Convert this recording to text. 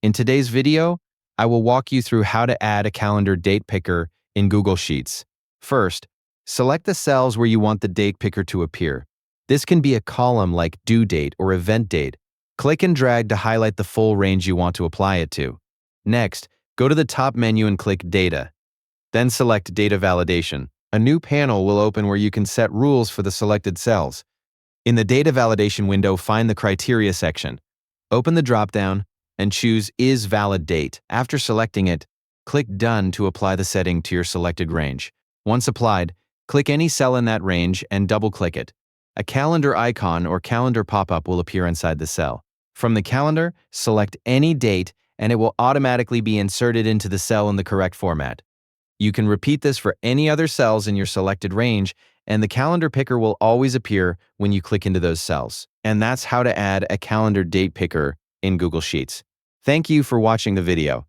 In today's video, I will walk you through how to add a calendar date picker in Google Sheets. First, select the cells where you want the date picker to appear. This can be a column like due date or event date. Click and drag to highlight the full range you want to apply it to. Next, go to the top menu and click Data. Then select Data Validation. A new panel will open where you can set rules for the selected cells. In the Data Validation window, find the Criteria section. Open the dropdown and choose Is Valid Date. After selecting it, click Done to apply the setting to your selected range. Once applied, click any cell in that range and double-click it. A calendar icon or calendar pop-up will appear inside the cell. From the calendar, select any date and it will automatically be inserted into the cell in the correct format. You can repeat this for any other cells in your selected range, and the calendar picker will always appear when you click into those cells. And that's how to add a calendar date picker in Google Sheets. Thank you for watching the video.